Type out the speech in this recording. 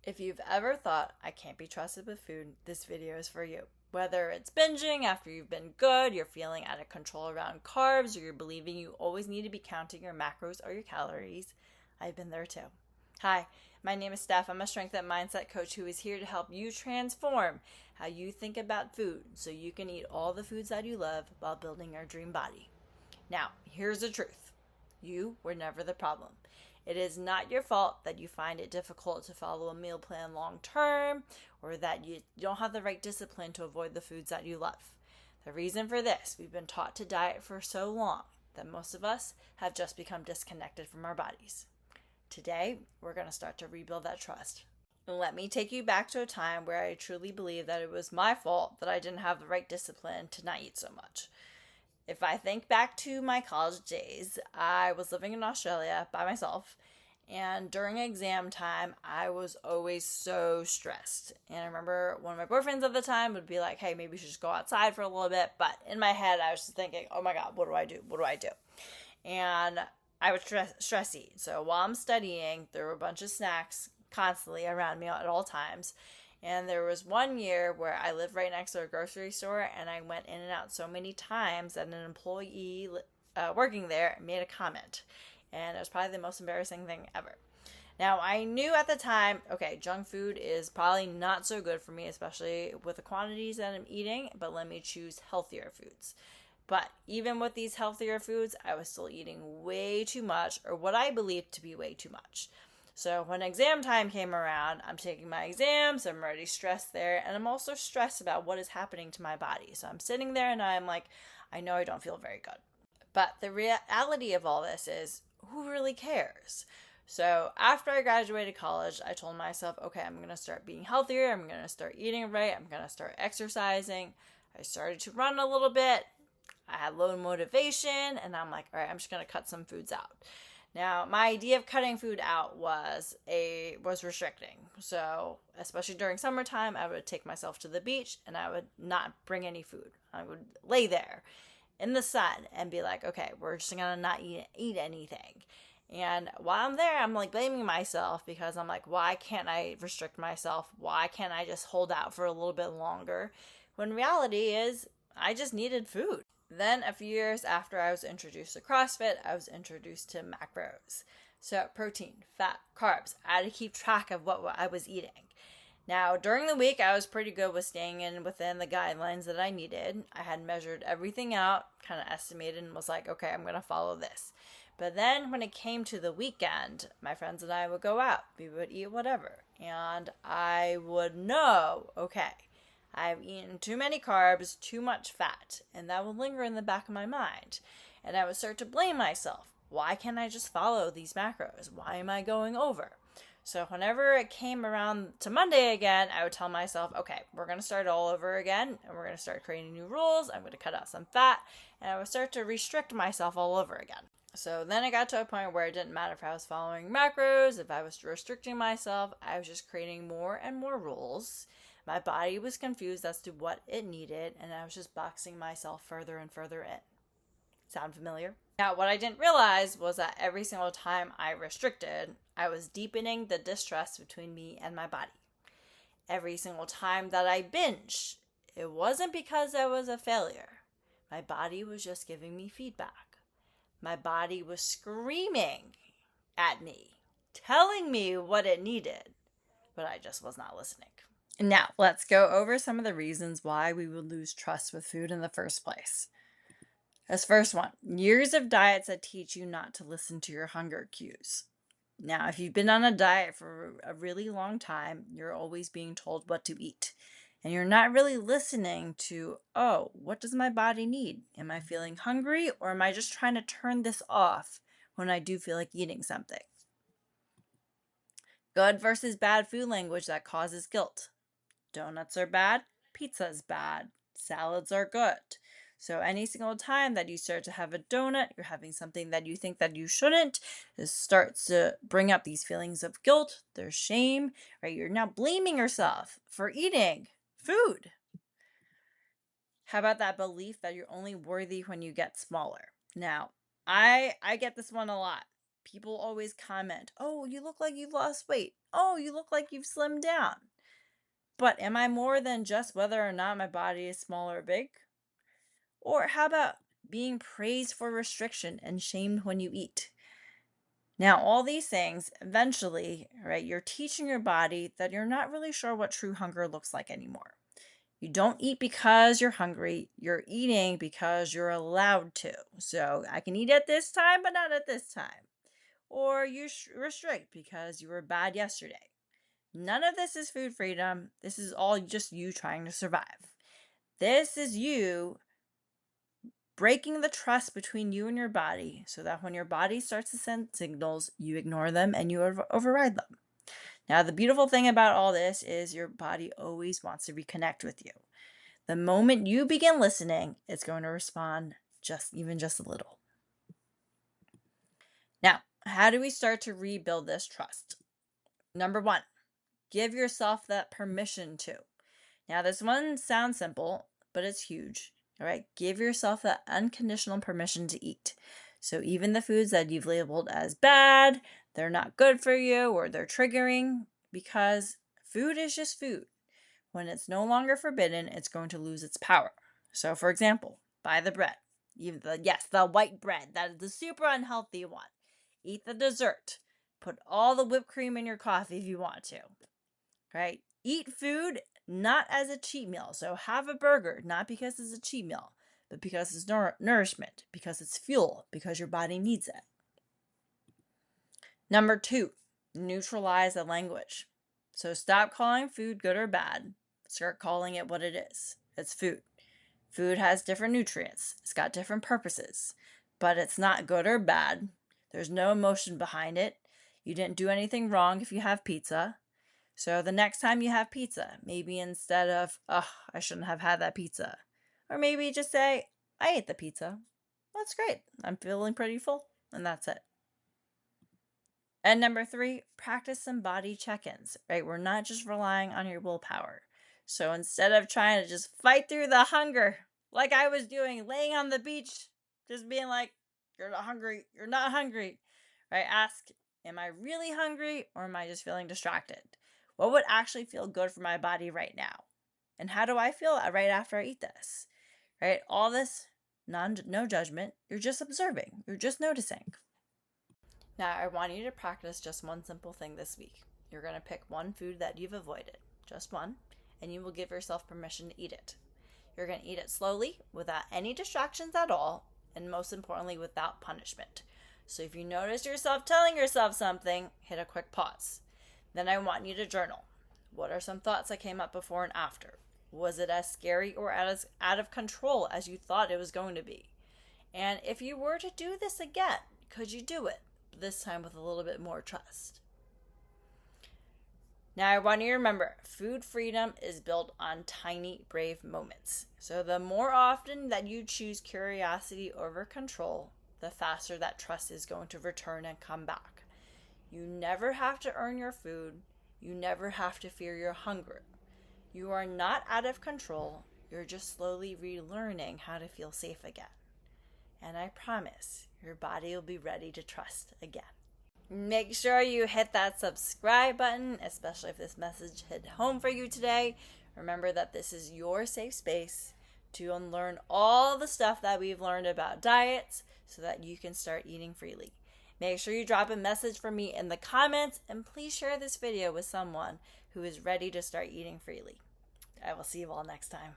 If you've ever thought, I can't be trusted with food, this video is for you. Whether it's binging after you've been good, you're feeling out of control around carbs, or you're believing you always need to be counting your macros or your calories, I've been there too. Hi, my name is Steph. I'm a strength and mindset coach who is here to help you transform how you think about food so you can eat all the foods that you love while building your dream body. Now, here's the truth. You were never the problem. It is not your fault that you find it difficult to follow a meal plan long term or that you don't have the right discipline to avoid the foods that you love. The reason for this, we've been taught to diet for so long that most of us have just become disconnected from our bodies. Today, we're going to start to rebuild that trust. And let me take you back to a time where I truly believed that it was my fault that I didn't have the right discipline to not eat so much. If I think back to my college days, I was living in Australia by myself, and during exam time, I was always so stressed. And I remember one of my boyfriends at the time would be like, hey, maybe we should just go outside for a little bit. But in my head, I was just thinking, oh my God, what do I do? What do I do? And I would stress eat. So while I'm studying, there were a bunch of snacks constantly around me at all times. And there was one year where I lived right next to a grocery store, and I went in and out so many times that an employee working there made a comment. And it was probably the most embarrassing thing ever. Now, I knew at the time, okay, junk food is probably not so good for me, especially with the quantities that I'm eating, but let me choose healthier foods. But even with these healthier foods, I was still eating way too much, or what I believed to be way too much. So when exam time came around, I'm taking my exams, I'm already stressed there, and I'm also stressed about what is happening to my body. So I'm sitting there and I'm like, I know I don't feel very good. But the reality of all this is, who really cares? So after I graduated college, I told myself, okay, I'm going to start being healthier, I'm going to start eating right, I'm going to start exercising. I started to run a little bit, I had low motivation, and I'm like, all right, I'm just going to cut some foods out. Now, my idea of cutting food out was restricting. So, especially during summertime, I would take myself to the beach and I would not bring any food. I would lay there in the sun and be like, okay, we're just gonna not eat anything. And while I'm there, I'm like blaming myself because I'm like, why can't I restrict myself? Why can't I just hold out for a little bit longer? When reality is, I just needed food. Then a few years after I was introduced to CrossFit, I was introduced to macros. So protein, fat, carbs. I had to keep track of what I was eating. Now, during the week, I was pretty good with staying within the guidelines that I needed. I had measured everything out, kind of estimated, and was like, okay, I'm going to follow this. But then when it came to the weekend, my friends and I would go out. We would eat whatever. And I would know, okay, I've eaten too many carbs, too much fat, and that would linger in the back of my mind. And I would start to blame myself. Why can't I just follow these macros? Why am I going over? So whenever it came around to Monday again, I would tell myself, okay, we're going to start all over again, and we're going to start creating new rules. I'm going to cut out some fat, and I would start to restrict myself all over again. So then it got to a point where it didn't matter if I was following macros, if I was restricting myself, I was just creating more and more rules. My body was confused as to what it needed, and I was just boxing myself further and further in. Sound familiar? Now, what I didn't realize was that every single time I restricted, I was deepening the distrust between me and my body. Every single time that I binged, it wasn't because I was a failure. My body was just giving me feedback. My body was screaming at me, telling me what it needed, but I just was not listening. Now, let's go over some of the reasons why we would lose trust with food in the first place. This first one, years of diets that teach you not to listen to your hunger cues. Now, if you've been on a diet for a really long time, you're always being told what to eat. And you're not really listening to, oh, what does my body need? Am I feeling hungry, or am I just trying to turn this off when I do feel like eating something? Good versus bad food language that causes guilt. Donuts are bad, pizza's bad, salads are good. So any single time that you start to have a donut, you're having something that you think that you shouldn't, it starts to bring up these feelings of guilt, there's shame, right? You're now blaming yourself for eating food. How about that belief that you're only worthy when you get smaller? Now, I get this one a lot. People always comment, oh, you look like you've lost weight. Oh, you look like you've slimmed down. But am I more than just whether or not my body is small or big? Or how about being praised for restriction and shamed when you eat? Now, all these things, eventually, right, you're teaching your body that you're not really sure what true hunger looks like anymore. You don't eat because you're hungry. You're eating because you're allowed to. So I can eat at this time, but not at this time. Or you restrict because you were bad yesterday. None of this is food freedom. This is all just you trying to survive. This is you breaking the trust between you and your body so that when your body starts to send signals, you ignore them and you override them. Now, the beautiful thing about all this is your body always wants to reconnect with you. The moment you begin listening, it's going to respond just a little. Now, how do we start to rebuild this trust? Number 1, give yourself that permission to. Now, this one sounds simple, but it's huge. All right, give yourself that unconditional permission to eat. So even the foods that you've labeled as bad, they're not good for you, or they're triggering, because food is just food. When it's no longer forbidden, it's going to lose its power. So, for example, buy the bread. Even the white bread. That is the super unhealthy one. Eat the dessert. Put all the whipped cream in your coffee if you want to. Right? Eat food not as a cheat meal. So have a burger, not because it's a cheat meal, but because it's nourishment, because it's fuel, because your body needs it. Number 2, neutralize the language. So stop calling food good or bad. Start calling it what it is. It's food. Food has different nutrients. It's got different purposes, but it's not good or bad. There's no emotion behind it. You didn't do anything wrong if you have pizza. So the next time you have pizza, maybe instead of, oh, I shouldn't have had that pizza, or maybe just say, I ate the pizza. That's great. I'm feeling pretty full, and that's it. And number 3, practice some body check-ins, right? We're not just relying on your willpower. So instead of trying to just fight through the hunger, like I was doing, laying on the beach, just being like, you're not hungry, right? Ask, am I really hungry, or am I just feeling distracted? What would actually feel good for my body right now? And how do I feel right after I eat this? Right? All this, no judgment. You're just observing. You're just noticing. Now, I want you to practice just one simple thing this week. You're going to pick one food that you've avoided, just one, and you will give yourself permission to eat it. You're going to eat it slowly, without any distractions at all, and most importantly, without punishment. So if you notice yourself telling yourself something, hit a quick pause. Then I want you to journal. What are some thoughts that came up before and after? Was it as scary or as out of control as you thought it was going to be? And if you were to do this again, could you do it? This time with a little bit more trust. Now, I want you to remember, food freedom is built on tiny, brave moments. So the more often that you choose curiosity over control, the faster that trust is going to return and come back. You never have to earn your food. You never have to fear your hunger. You are not out of control. You're just slowly relearning how to feel safe again. And I promise, your body will be ready to trust again. Make sure you hit that subscribe button, especially if this message hit home for you today. Remember that this is your safe space to unlearn all the stuff that we've learned about diets so that you can start eating freely. Make sure you drop a message for me in the comments, and please share this video with someone who is ready to start eating freely. I will see you all next time.